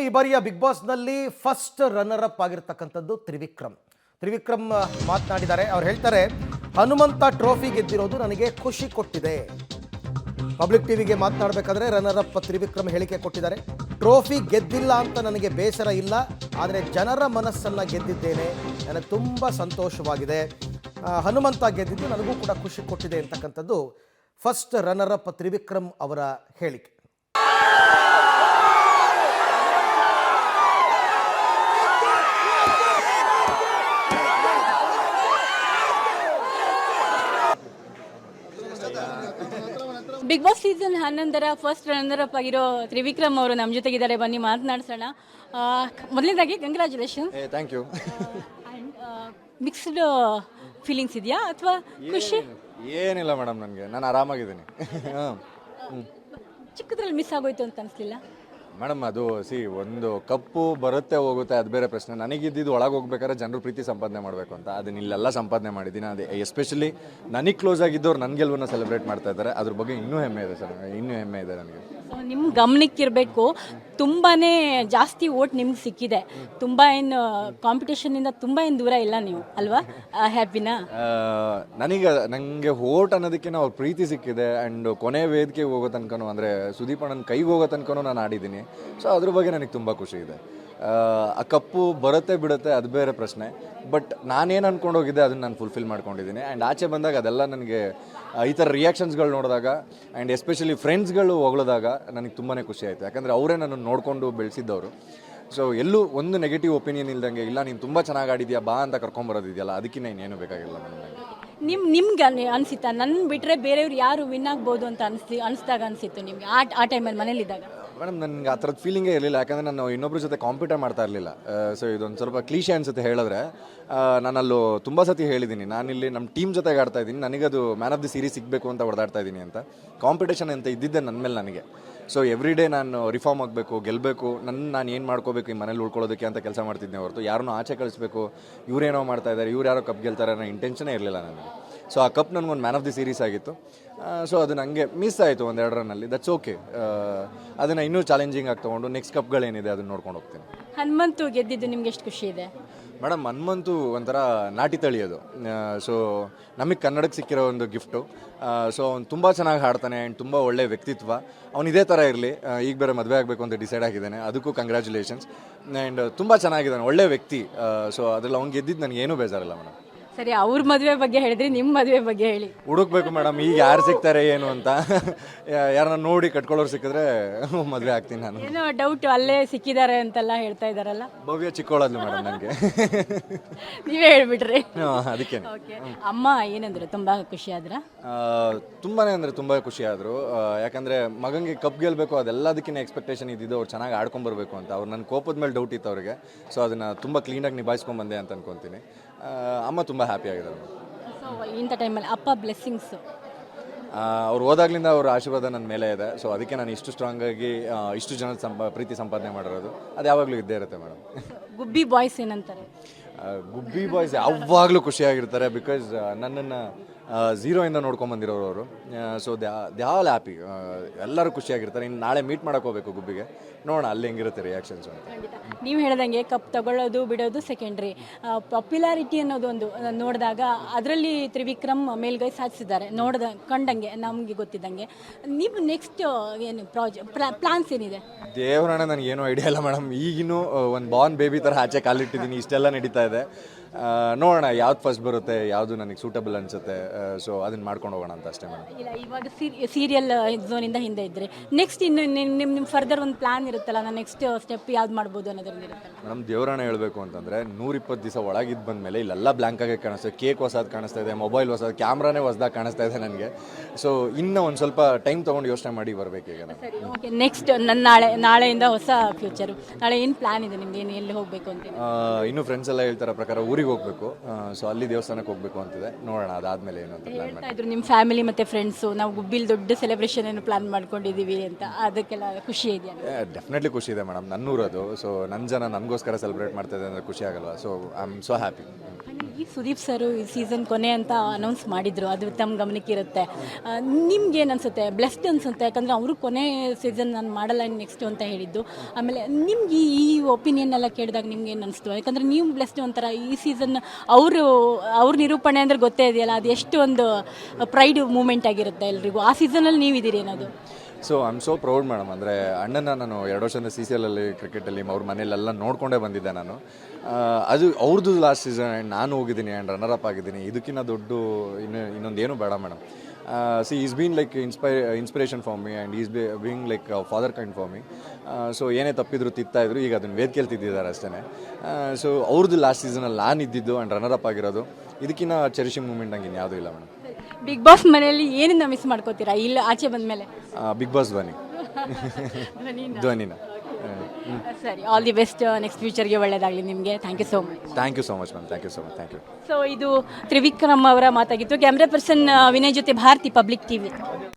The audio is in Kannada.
ಈ ಬಾರಿಯ ಬಿಗ್ ಬಾಸ್ನಲ್ಲಿ ಫಸ್ಟ್ ರನ್ನರ್ ಅಪ್ ಆಗಿರ್ತಕ್ಕಂಥದ್ದು ತ್ರಿವಿಕ್ರಮ್ ಮಾತನಾಡಿದ್ದಾರೆ. ಅವ್ರು ಹೇಳ್ತಾರೆ, ಹನುಮಂತ ಟ್ರೋಫಿ ಗೆದ್ದಿರೋದು ನನಗೆ ಖುಷಿ ಕೊಟ್ಟಿದೆ. ಪಬ್ಲಿಕ್ ಟಿವಿಗೆ ಮಾತನಾಡಬೇಕಾದ್ರೆ ರನ್ನರ್ ಅಪ್ ತ್ರಿವಿಕ್ರಮ್ ಹೇಳಿಕೆ ಕೊಟ್ಟಿದ್ದಾರೆ. ಟ್ರೋಫಿ ಗೆದ್ದಿಲ್ಲ ಅಂತ ನನಗೆ ಬೇಸರ ಇಲ್ಲ, ಆದರೆ ಜನರ ಮನಸ್ಸನ್ನು ಗೆದ್ದಿದ್ದೇನೆ, ನನಗೆ ತುಂಬ ಸಂತೋಷವಾಗಿದೆ. ಹನುಮಂತ ಗೆದ್ದಿದ್ದು ನನಗೂ ಕೂಡ ಖುಷಿ ಕೊಟ್ಟಿದೆ ಅಂತಕ್ಕಂಥದ್ದು ಫಸ್ಟ್ ರನ್ನರ್ ಅಪ್ ತ್ರಿವಿಕ್ರಮ್ ಅವರ ಹೇಳಿಕೆ. ಬಿಗ್ ಬಾಸ್ ಸೀಸನ್ 11ರ ಫಸ್ಟ್ ರನ್ನರ್ ಅಪ್ ಆಗಿರೋ ತ್ರಿವಿಕ್ರಮ್ ಅವರು ನಮ್ಮ ಜೊತೆಗಿದ್ದಾರೆ. ಬನ್ನಿ ಮಾತನಾಡ್ಸೋಣ. ಮೊದಲನೇದಾಗಿ congratulation. Thank you. Mixed feelings ಇದೆಯಾ ಅಥವಾ ಖುಷಿ? ಏನಿಲ್ಲ ಮೇಡಮ್, ನಾನು ಆರಾಮಾಗಿದ್ದೀನಿ. ಚಿಕ್ಕದ್ರಲ್ಲಿ ಮಿಸ್ ಆಗೋಯ್ತು ಅಂತ ಅನಿಸ್ಲಿಲ್ಲ ಮೇಡಮ್? ಅದು ಒಂದು ಕಪ್ಪು ಬರುತ್ತೆ ಹೋಗುತ್ತೆ, ಅದು ಬೇರೆ ಪ್ರಶ್ನೆ. ನನಗಿದ್ದಿದ್ದು ಒಳಗೆ ಹೋಗ್ಬೇಕಾದ್ರೆ ಜನರು ಪ್ರೀತಿ ಸಂಪಾದನೆ ಮಾಡಬೇಕು ಅಂತ, ಅದನ್ನ ಇಲ್ಲೆಲ್ಲ ಸಂಪಾದನೆ ಮಾಡಿದ್ದೀನಿ. ಅದೇ ಎಸ್ಪೆಷಲಿ ನನಗೆ ಕ್ಲೋಸ್ ಆಗಿದ್ದವ್ರು ನನ್ನ ಗೆಲುವನ್ನು ಸೆಲೆಬ್ರೇಟ್ ಮಾಡ್ತಾ ಇದ್ದಾರೆ. ಅದ್ರ ಬಗ್ಗೆ ಇನ್ನೂ ಹೆಮ್ಮೆ ಇದೆ ಸರ್, ಇನ್ನೂ ಹೆಮ್ಮೆ ಇದೆ ನನಗೆ. ನಿಮ್ಮ ಗಮನಕ್ಕಿರಬೇಕು, ತುಂಬಾ ಜಾಸ್ತಿ ಓಟ್ ನಿಮ್ಗೆ ಸಿಕ್ಕಿದೆ. ತುಂಬ ಏನು ಕಾಂಪಿಟೇಷನಿಂದ ತುಂಬ ಏನು ದೂರ ಇಲ್ಲ ನೀವು, ಅಲ್ವಾ? ಹ್ಯಾಪಿನಾ? ನನಗೆ ಓಟ್ ಅನ್ನೋದಕ್ಕಿಂತ ಅವ್ರ ಪ್ರೀತಿ ಸಿಕ್ಕಿದೆ. ಆ್ಯಂಡ್ ಕೊನೆ ವೇದಿಕೆಗೆ ಹೋಗೋ ತನಕನೂ, ಅಂದರೆ ಸುದೀಪ್ ಅಣ್ಣನ ಕೈಗೆ ಹೋಗೋ ತನಕನೂ ನಾನು ಆಡಿದ್ದೀನಿ. ಸೊ ಅದ್ರ ಬಗ್ಗೆ ನನಗೆ ತುಂಬ ಖುಷಿ ಇದೆ. ಆ ಕಪ್ಪು ಬರುತ್ತೆ ಬಿಡುತ್ತೆ, ಅದು ಬೇರೆ ಪ್ರಶ್ನೆ. ಬಟ್ ನಾನೇನು ಅಂದ್ಕೊಂಡು ಹೋಗಿದ್ದೆ ಅದನ್ನು ನಾನು ಫುಲ್ಫಿಲ್ ಮಾಡ್ಕೊಂಡಿದ್ದೀನಿ. ಆ್ಯಂಡ್ ಆಚೆ ಬಂದಾಗ ಅದೆಲ್ಲ ನನಗೆ ಈ ಥರ ರಿಯಾಕ್ಷನ್ಸ್ಗಳು ನೋಡಿದಾಗ ಆ್ಯಂಡ್ ಎಸ್ಪೆಷಲಿ ಫ್ರೆಂಡ್ಸ್ಗಳು ಹೊಗಳಿದಾಗ ನನಗೆ ತುಂಬಾ ಖುಷಿ ಆಯಿತು. ಯಾಕಂದರೆ ಅವರೇ ನನ್ನನ್ನು ನೋಡಿಕೊಂಡು ಬೆಳೆಸಿದ್ದವರು. ಸೊ ಎಲ್ಲೂ ಒಂದು ನೆಗೆಟಿವ್ ಒಪಿನಿಯನ್ ಇಲ್ದಂಗೆ, ಇಲ್ಲ ನೀನು ತುಂಬ ಚೆನ್ನಾಗಿ ಆಡಿದ್ಯಾ ಬಾ ಅಂತ ಕರ್ಕೊಂಬರೋದಿದೆಯಲ್ಲ, ಅದಕ್ಕಿಂತ ಇನ್ನೇನು ಬೇಕಾಗಿಲ್ಲ ನನಗೆ. ನಿಮ್ಗೆ ಅನಿಸುತ್ತಾ ನನ್ನ ಬಿಟ್ಟರೆ ಬೇರೆಯವ್ರು ಯಾರು ವಿನ್ ಆಗ್ಬೋದು ಅಂತ ಅನಿಸ್ದಾಗ ಅನಿಸಿತ್ತು ನಿಮಗೆ ಆ ಟೈಮಲ್ಲಿ ಮನೇಲಿದ್ದಾಗ? ಮೇಡಮ್, ನನಗೆ ಆ ಥರದ ಫೀಲಿಂಗೇ ಇರಲಿಲ್ಲ. ಯಾಕಂದರೆ ನಾನು ಇನ್ನೊಬ್ಬರ ಜೊತೆ ಕಾಂಪಿಟೇ ಮಾಡ್ತಾ ಇರಲಿಲ್ಲ. ಸೊ ಇದೊಂದು ಸ್ವಲ್ಪ ಕ್ಲೀಶೆ ಅನಿಸುತ್ತೆ ಹೇಳಿದ್ರೆ. ನಾನಲ್ಲೂ ತುಂಬ ಸತಿ ಹೇಳಿದ್ದೀನಿ, ನಾನಿಲ್ಲಿ ನಮ್ಮ ಟೀಮ್ ಜೊತೆಗೆ ಆಡ್ತಾ ಇದ್ದೀನಿ, ನನಗದು ಮ್ಯಾನ್ ಆಫ್ ದಿ ಸೀರೀಸ್ ಸಿಗಬೇಕು ಅಂತ ಹೊಡೆದಾಡ್ತಾ ಇದ್ದೀನಿ ಅಂತ. ಕಾಂಪಿಟೇಷನ್ ಅಂತ ಇದ್ದಿದ್ದೆ ನನ್ನ ಮೇಲೆ ನನಗೆ. ಸೊ ಎವ್ರಿ ಡೇ ನಾನು ರಿಫಾರ್ಮ್ ಆಗಬೇಕು, ಗೆಲ್ಲಬೇಕು, ನಾನು ಏನು ಮಾಡ್ಕೋಬೇಕು ಈ ಮನೇಲಿ ಉಳ್ಕೊಳ್ಳೋದಕ್ಕೆ ಅಂತ ಕೆಲಸ ಮಾಡ್ತಿದ್ದೆ ಹೊರತು ಯಾರನ್ನೂ ಆಚೆ ಕಳಿಸ್ಬೇಕು, ಇವರೇನೋ ಮಾಡ್ತಾ ಇದ್ದಾರೆ, ಇವ್ರು ಯಾರೋ ಕಪ್ ಗೆಲ್ತಾರೆ ಅನ್ನೋ ಇಂಟೆನ್ಷನೇ ಇರಲಿಲ್ಲ ನನಗೆ. ಸೊ ಆ ಕಪ್ ನನಗೊಂದು ಮ್ಯಾನ್ ಆಫ್ ದಿ ಸೀರೀಸ್ ಆಗಿತ್ತು. ಸೊ ಅದು ನನಗೆ ಮಿಸ್ ಆಯಿತು ಒಂದೆರಡು ರನ್ನಲ್ಲಿ. That's okay. ಅದನ್ನು ಇನ್ನೂ ಚಾಲೆಂಜಿಂಗ್ ಆಗಿ ತೊಗೊಂಡು ನೆಕ್ಸ್ಟ್ ಕಪ್ಗಳೇನಿದೆ ಅದನ್ನು ನೋಡ್ಕೊಂಡು ಹೋಗ್ತೀನಿ. ಹನುಮಂತು ಗೆದ್ದಿದ್ದು ನಿಮ್ಗೆ ಎಷ್ಟು ಖುಷಿ ಇದೆ? ಮೇಡಮ್, ಹನುಮಂತು ಒಂಥರ ನಾಟಿ ತಳಿ ಅದು. ಸೊ ನಮಗೆ ಕನ್ನಡಕ್ಕೆ ಸಿಕ್ಕಿರೋ ಒಂದು ಗಿಫ್ಟು. ಸೊ ಅವ್ನು ತುಂಬ ಚೆನ್ನಾಗಿ ಹಾಡ್ತಾನೆ ಆ್ಯಂಡ್ ತುಂಬ ಒಳ್ಳೆ ವ್ಯಕ್ತಿತ್ವ. ಅವ್ನು ಇದೇ ಥರ ಇರಲಿ. ಈಗ ಬೇರೆ ಮದುವೆ ಆಗಬೇಕು ಅಂತ ಡಿಸೈಡ್ ಆಗಿದ್ದಾನೆ, ಅದಕ್ಕೂ ಕಂಗ್ರ್ಯಾಚುಲೇಷನ್ಸ್. ಆ್ಯಂಡ್ ತುಂಬ ಚೆನ್ನಾಗಿದ್ದಾನೆ, ಒಳ್ಳೆ ವ್ಯಕ್ತಿ. ಸೊ ಅದ್ರಲ್ಲಿ ಅವ್ನು ಗೆದ್ದಿದ್ದು ನನಗೇನೂ ಬೇಜಾರಿಲ್ಲ ಮೇಡಮ್. ಸರಿ, ಅವ್ರ ಮದುವೆ ಬಗ್ಗೆ ಹೇಳಿದ್ರಿ, ನಿಮ್ಮ ಮದುವೆ ಬಗ್ಗೆ ಹೇಳಿ. ಹುಡುಕ್ಬೇಕು ಮೇಡಮ್, ಈಗ ಯಾರು ಸಿಗ್ತಾರೆ ಏನು ಅಂತ. ಯಾರನ್ನ ನೋಡಿ ಕಟ್ಕೊಳ್ಳೋರು ಸಿಕ್ಕಿದ್ರೆ ಮದುವೆ ಆಗ್ತೀನಿ ನಾನು. ಏನೋ ಡೌಟ್ ಅಲ್ಲೇ ಸಿಕ್ಕಿದ್ದಾರೆ ಅಂತೆಲ್ಲ ಹೇಳ್ತಾ ಇದ್ದಾರಲ್ಲ. ಭವ್ಯ ಚಿಕ್ಕೋಳದ್ಲು ಮೇಡಮ್ ನನಗೆ. ನೀವೇ ಹೇಳ್ಬಿಟ್ರಿ. ಅದಕ್ಕೆ ಅಮ್ಮ ಏನಂದ್ರೆ ತುಂಬ ಖುಷಿ ಆದ್ರ? ತುಂಬಾ ಅಂದರೆ ತುಂಬ ಖುಷಿ ಆದರು. ಯಾಕಂದರೆ ಮಗನಿಗೆ ಕಪ್ ಗೆಲ್ಲಬೇಕು, ಅದೆಲ್ಲದಕ್ಕಿಂತ ಎಕ್ಸ್ಪೆಕ್ಟೇಷನ್ ಇದ್ದಿದ್ದು ಅವ್ರು ಚೆನ್ನಾಗಿ ಆಡ್ಕೊಂಬರ್ಬೇಕು ಅಂತ. ಅವ್ರು ನನ್ನ ಕೋಪದ ಮೇಲೆ ಡೌಟ್ ಇತ್ತು ಅವ್ರಿಗೆ. ಸೊ ಅದನ್ನು ತುಂಬ ಕ್ಲೀನಾಗಿ ನಿಭಾಯಿಸ್ಕೊಂಡ್ಬಂದೆ ಅಂತ ಅನ್ಕೊತೀನಿ. ಅಮ್ಮ ತುಂಬ ಹ್ಯಾಪಿ ಆಗಿದ್ದಾರೆ. ಸೊ ಇಂಥ ಟೈಮಲ್ಲಿ ಅಪ್ಪ ಬ್ಲೆಸ್ಸಿಂಗ್ಸ್ ಅವ್ರು ಹೋದಾಗ್ಲಿಂದ ಅವ್ರ ಆಶೀರ್ವಾದ ನನ್ನ ಮೇಲೆ ಇದೆ. ಸೊ ಅದಕ್ಕೆ ನಾನು ಇಷ್ಟು ಸ್ಟ್ರಾಂಗಾಗಿ ಇಷ್ಟು ಜನದ ಪ್ರೀತಿ ಸಂಪಾದನೆ ಮಾಡಿರೋದು. ಅದು ಯಾವಾಗಲೂ ಇದ್ದೇ ಇರುತ್ತೆ ಮೇಡಮ್. ಗುಬ್ಬಿ ಬಾಯ್ಸ್ ಏನಂತಾರೆ? ಗುಬ್ಬಿ ಬಾಯ್ಸ್ ಯಾವಾಗಲೂ ಖುಷಿಯಾಗಿರ್ತಾರೆ. ಬಿಕಾಸ್ ನನ್ನನ್ನು ಝೀರೋಯಿಂದ ನೋಡ್ಕೊಂಬಂದಿರೋರು ಅವರು. So they all happy. ಎಲ್ಲರೂ ಖುಷಿಯಾಗಿರ್ತಾರೆ. ಇನ್ನು ನಾಳೆ ಮೀಟ್ ಮಾಡೋಕೆ ಹೋಗಬೇಕು ಗುಬ್ಬಿಗೆ, ನೋಡೋಣ ಅಲ್ಲಿ ಹೆಂಗಿರುತ್ತೆ ರಿಯಾಕ್ಷನ್ಸ್ ಅಂತ. ನೀವು ಹೇಳ್ದಂಗೆ ಕಪ್ ತಗೊಳ್ಳೋದು ಬಿಡೋದು ಸೆಕೆಂಡ್ರಿ, ಪಾಪ್ಯುಲಾರಿಟಿ ಅನ್ನೋದೊಂದು ನೋಡಿದಾಗ ಅದರಲ್ಲಿ ತ್ರಿವಿಕ್ರಮ್ ಮೇಲ್ಗೈ ಸಾಧಿಸಿದ್ದಾರೆ. ಕಂಡಂಗೆ ನಮಗೆ ಗೊತ್ತಿದ್ದಂಗೆ. ನೀವು ನೆಕ್ಸ್ಟ್ ಏನು ಪ್ಲಾನ್ಸ್ ಏನಿದೆ? ದೇವರಣ್ಣ ನನಗೇನು ಐಡಿಯಾ ಇಲ್ಲ ಮೇಡಮ್. ಈಗಿನೂ ಒಂದು ಬಾರ್ನ್ ಬೇಬಿ ಥರ ಆಚೆ ಕಾಲಿಟ್ಟಿದ್ದೀನಿ, ಇಷ್ಟೆಲ್ಲ ನಡೀತಾ ಇದೆ. ನೋಡೋಣ ಯಾವ್ದು ಫಸ್ಟ್ ಬರುತ್ತೆ, ಯಾವುದು ನನಗೆ ಸೂಟಬಲ್ ಅನಿಸುತ್ತೆ. ಸೊ ಅದನ್ನು ಮಾಡ್ಕೊಂಡು ಹೋಗೋಣ ಅಂತ ಅಷ್ಟೇ ಮೇಡಮ್. ಇಲ್ಲ, ಇವಾಗ ಸೀರಿಯಲ್ ಝೋನಿಂದ ಹಿಂದೆ ಇದ್ದರೆ ನೆಕ್ಸ್ಟ್ ಇನ್ನು ನಿಮ್ಮ ಫರ್ದರ್ ಒಂದು ಪ್ಲಾನ್ ಇರುತ್ತಲ್ಲ, ನಾನು ನೆಕ್ಸ್ಟ್ ಸ್ಟೆಪ್ ಯಾವ್ದು ಮಾಡ್ಬೋದು ಅನ್ನೋದ್ರಲ್ಲಿ ಇರುತ್ತೆ ಮೇಡಮ್. ದೇವರಾಣ ಹೇಳಬೇಕು ಅಂತಂದರೆ 120 ದಿವಸ ಒಳಗಿದ್ದು ಬಂದಮೇಲೆ ಇಲ್ಲೆಲ್ಲ ಬ್ಲ್ಯಾಂಕಾಗೆ ಕಾಣಿಸ್ತದೆ. ಕೇಕ್ ಹೊಸದು ಕಾಣಿಸ್ತಾ ಇದೆ, ಮೊಬೈಲ್ ಹೊಸದು, ಕ್ಯಾಮ್ರಾನೇ ಹೊಸದಾಗಿ ಕಾಣಿಸ್ತಾ ಇದೆ ನನಗೆ. ಸೊ ಇನ್ನೂ ಒಂದು ಸ್ವಲ್ಪ ಟೈಮ್ ತೊಗೊಂಡು ಯೋಚನೆ ಮಾಡಿ ಬರಬೇಕು ಈಗ ನಾನು. ಸರಿ, ಓಕೆ. ನೆಕ್ಸ್ಟ್ ನಾಳೆಯಿಂದ ಹೊಸ ಫ್ಯೂಚರು. ನಾಳೆ ಏನು ಪ್ಲಾನ್ ಇದೆ ನಿಮ್ದು? ಏನು ಎಲ್ಲಿ ಹೋಗಬೇಕು ಅಂತ? ಇನ್ನೂ ಫ್ರೆಂಡ್ಸ್ ಎಲ್ಲ ಹೇಳ್ತಾರ ಪ್ರಕಾರ ಊರಿಗೆ ಹೋಗಬೇಕು. ಸೊ ಅಲ್ಲಿ ದೇವಸ್ಥಾನಕ್ಕೆ ಹೋಗಬೇಕು ಅಂತಿದೆ. ನೋಡೋಣ ಅದಾದಮೇಲೆ ಏನು ಅಂತ ಪ್ಲಾನ್ ಮಾಡಿ. ಇದ್ರು ನಿಮ್ಮ ಫ್ಯಾಮಿಲಿ ಮತ್ತು ಫ್ರೆಂಡ್ಸು ನಾವು ಗುಬ್ಬಿಲಿ ದೊಡ್ಡ ಸೆಲೆಬ್ರೇಷನ್ ಏನು ಪ್ಲಾನ್ ಮಾಡ್ಕೊಂಡಿದ್ದೀವಿ ಅಂತ, ಅದಕ್ಕೆಲ್ಲ ಖುಷಿ ಇದೆಯಾ? ಡೆಫಿನೆಟ್ಲಿ ಖುಷಿ ಇದೆ ಮೇಡಮ್, ನನ್ನೂರದು. ಸೊ ನನ್ನ ಜನ ನನಗೋಸ್ಕರ ಸೆಲೆಬ್ರೇಟ್ ಮಾಡ್ತಾಯಿದೆ ಅಂದರೆ ಖುಷಿ ಆಗಲ್ವಾ? So I am so happy. ಈ ಸುದೀಪ್ ಸರ್ ಈ ಸೀಸನ್ ಕೊನೆ ಅಂತ ಅನೌನ್ಸ್ ಮಾಡಿದ್ರು, ಅದು ತಮ್ಮ ಗಮನಕ್ಕೆ ಇರುತ್ತೆ. ನಿಮ್ಗೆ ಏನು ಅನ್ಸುತ್ತೆ? ಬ್ಲೆಸ್ಡ್ ಅನ್ಸುತ್ತೆ, ಯಾಕಂದರೆ ಅವರು ಕೊನೆ ಸೀಸನ್ ನಾನು ಮಾಡಲ್ಲ ನೆಕ್ಸ್ಟ್ ಅಂತ ಹೇಳಿದ್ದು. ಆಮೇಲೆ ನಿಮ್ಗೆ ಈ ಒಪಿನಿಯನ್ ಎಲ್ಲ ಕೇಳಿದಾಗ ನಿಮ್ಗೆ ಏನು ಅನಿಸ್ತು? ಯಾಕಂದರೆ ನೀವು ಬ್ಲೆಸ್ಡ್ ಒಂಥರ ಈ ಸೀಸನ್ ಅವ್ರ ನಿರೂಪಣೆ ಅಂದರೆ ಗೊತ್ತೇ ಇದೆಯಲ್ಲ, ಅದು ಎಷ್ಟು ಒಂದು ಪ್ರೈಡ್ ಮೂಮೆಂಟ್ ಆಗಿರುತ್ತೆ ಎಲ್ರಿಗೂ. ಆ ಸೀಸನಲ್ಲಿ ನೀವಿದ್ದೀರಿ ಅನ್ನೋದು. So I am so proud madam. ಅಂದರೆ ಅಣ್ಣನ ನಾನು 2 ವರ್ಷದಿಂದ CCLಲ್ಲಿ ಕ್ರಿಕೆಟಲ್ಲಿ ಅವ್ರ ಮನೇಲೆಲ್ಲ ನೋಡ್ಕೊಂಡೇ ಬಂದಿದ್ದೆ ನಾನು. ಅದು ಅವ್ರದ್ದು ಲಾಸ್ಟ್ ಸೀಸನ್ ಆ್ಯಂಡ್ ನಾನು ಹೋಗಿದ್ದೀನಿ ಆ್ಯಂಡ್ ರನ್ನರ್ ಅಪ್ ಆಗಿದ್ದೀನಿ. ಇದಕ್ಕಿಂತ ದೊಡ್ಡ ಇನ್ನೊಂದೇನು ಬೇಡ madam. Is been like inspiration for me and is being like father kind for me. So ಏನೇ ತಪ್ಪಿದ್ರು ತಿಂತಾಯಿದ್ರು, ಈಗ ಅದನ್ನು ವೇದಿಕೆಯಲ್ಲಿ ತಿದ್ದಿದ್ದಾರೆ ಅಷ್ಟೇ. ಸೊ ಅವ್ರದ್ದು ಲಾಸ್ಟ್ ಸೀಸನಲ್ಲಿ ನಾನು ಇದ್ದಿದ್ದು ಆ್ಯಂಡ್ ರನ್ನರ್ ಅಪ್ ಆಗಿರೋದು, ಇದಕ್ಕಿಂತ ಚೆರಿಶಿಂಗ್ ಮೂಮೆಂಟ್ ನಂಗೆ ಇನ್ಯಾವುದೂ ಇಲ್ಲ ಮೇಡಮ್. ಬಿಗ್ ಬಾಸ್ ಮನೆಯಲ್ಲಿ ಏನಿಂದ ಮಿಸ್ ಮಾಡ್ಕೋತೀರಾ ಇಲ್ಲ ಆಚೆ ಬಂದ ಮೇಲೆ? ಬಿಗ್ ಬಾಸ್ ಧ್ವನಿನ. ಸರಿ, ಆಲ್ ದಿ ಬೆಸ್ಟ್. ನೆಕ್ಸ್ಟ್ ಫ್ಯೂಚರ್ಗೆ ಒಳ್ಳೆಯದಾಗಲಿ ನಿಮಗೆ. Thank you so much. Thank you so much ma'am, thank you so much, thank you. So ಇದು ತ್ರಿವಿಕ್ರಮ್ ಅವರ ಮಾತಾಗಿತ್ತು. ಕ್ಯಾಮ್ರಾ ಪರ್ಸನ್ ವಿನಯ್ ಜೊತೆ ಭಾರತಿ, ಪಬ್ಲಿಕ್ ಟಿವಿ.